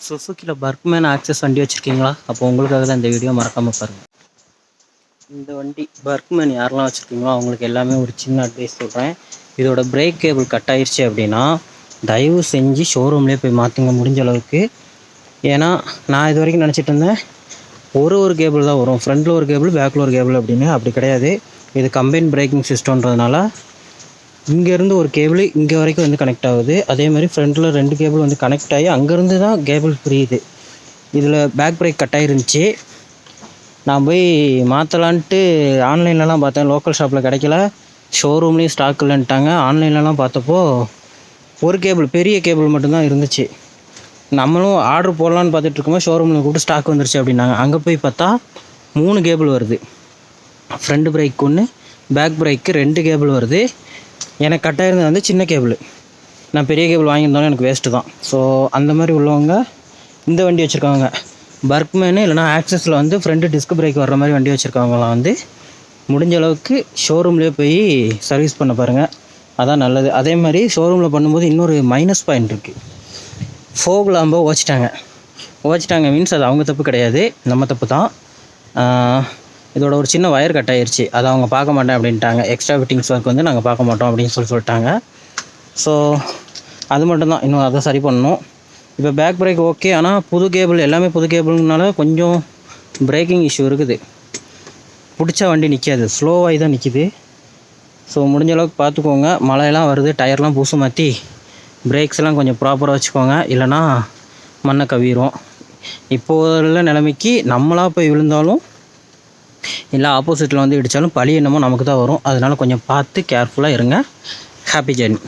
சுசுக்கியில் Burgman access வண்டி வச்சுருக்கீங்களா? அப்போ உங்களுக்காக தான் இந்த வீடியோ, மறக்காமல் பாருங்கள். இந்த வண்டி பர்க்மேன் யாரெல்லாம் வச்சுருக்கீங்களோ அவங்களுக்கு எல்லாமே ஒரு சின்ன அட்வைஸ் சொல்கிறேன். இதோட பிரேக் கேபிள் கட் ஆயிடுச்சு அப்படின்னா தயவு செஞ்சு ஷோரூம்லேயே போய் மாற்றுங்க முடிஞ்ச அளவுக்கு. ஏன்னா நான் இது வரைக்கும் நினச்சிட்டு இருந்தேன் ஒரு கேபிள் தான் வரும், ஃப்ரண்ட்டில் ஒரு கேபிள் பேக்கில் ஒரு கேபிள் அப்படின்னு. அப்படி கிடையாது. இது கம்பைன் பிரேக்கிங் சிஸ்டம்ன்றதுனால இங்கேருந்து ஒரு கேபிள் இங்கே வரைக்கும் வந்து கனெக்ட் ஆகுது. அதே மாதிரி ஃப்ரண்ட்டில் 2 கேபிள் வந்து கனெக்ட் ஆகி அங்கேருந்து தான் கேபிள் பிரியுது. இதில் பேக் பிரேக் கட் ஆகிருந்துச்சி. நான் போய் மாற்றலான்ட்டு ஆன்லைன்லலாம் பார்த்தேன், லோக்கல் ஷாப்பில் கிடைக்கல, ஷோரூம்லேயும் ஸ்டாக் இல்லைன்ட்டாங்க. ஆன்லைன்லலாம் பார்த்தப்போ ஒரு கேபிள், பெரிய கேபிள் மட்டும்தான் இருந்துச்சு. நம்மளும் ஆர்டர் போடலான்னு பார்த்துட்டு இருக்கும்போது ஷோரூமில் கூப்பிட்டு ஸ்டாக் வந்துருச்சு அப்படின்னாங்க. அங்கே போய் பார்த்தா 3 கேபிள் வருது. Front brake 1, back brake 2 cable வருது. எனக்கு கட்டாயிருந்தது வந்து சின்ன கேபிள். நான் பெரிய கேபிள் வாங்கியிருந்தாலும் எனக்கு வேஸ்ட்டு தான். ஸோ அந்த மாதிரி உள்ளவங்க இந்த வண்டி வச்சுருக்காங்க, பர்க்மேனு இல்லைனா ஆக்சஸில் வந்து ஃப்ரண்ட் டிஸ்க் பிரேக் வர்ற மாதிரி வண்டி வச்சுருக்கவங்களாம் வந்து முடிஞ்ச அளவுக்கு ஷோரூம்லேயே போய் சர்வீஸ் பண்ண பாருங்கள், அதான் நல்லது. அதே மாதிரி ஷோரூமில் பண்ணும்போது இன்னொரு மைனஸ் பாயிண்ட் இருக்குது. ஃபோக் லாம்பை ஓச்சிட்டாங்க மீன்ஸ் அது அவங்க தப்பு கிடையாது, நம்ம தப்பு தான். இதோட ஒரு சின்ன ஒயர் கட் ஆகிருச்சு, அதை அவங்க பார்க்க மாட்டேன் அப்படின்ட்டாங்க. எக்ஸ்ட்ரா ஃபிட்டிங்ஸ் ஒர்க் வந்து நாங்கள் பார்க்க மாட்டோம் அப்படின்னு சொல்லிட்டாங்க. ஸோ அது மட்டும்தான், இன்னும் அதை சரி பண்ணணும். இப்போ பேக் பிரேக் ஓகே, ஆனால் புது கேபிள், எல்லாமே புது கேபிள்னால கொஞ்சம் பிரேக்கிங் இஷ்யூ இருக்குது. பிடிச்சா வண்டி நிற்காது, ஸ்லோவாகி தான் நிற்கிது. ஸோ முடிஞ்ச அளவுக்கு பார்த்துக்கோங்க. மழையெல்லாம் வருது, டயர்லாம் புதுசு மாற்றி பிரேக்ஸ்லாம் கொஞ்சம் ப்ராப்பராக வச்சுக்கோங்க, இல்லைனா மண்ணை கவிரும். இப்போது உள்ள நிலைமைக்கு நம்மளாக போய் விழுந்தாலும் இல்லை ஆப்போசிட்டில் வந்து இடித்தாலும் பழி என்னமோ நமக்கு தான் வரும். அதனால் கொஞ்சம் பார்த்து கேர்ஃபுல்லாக இருங்க. Happy journey.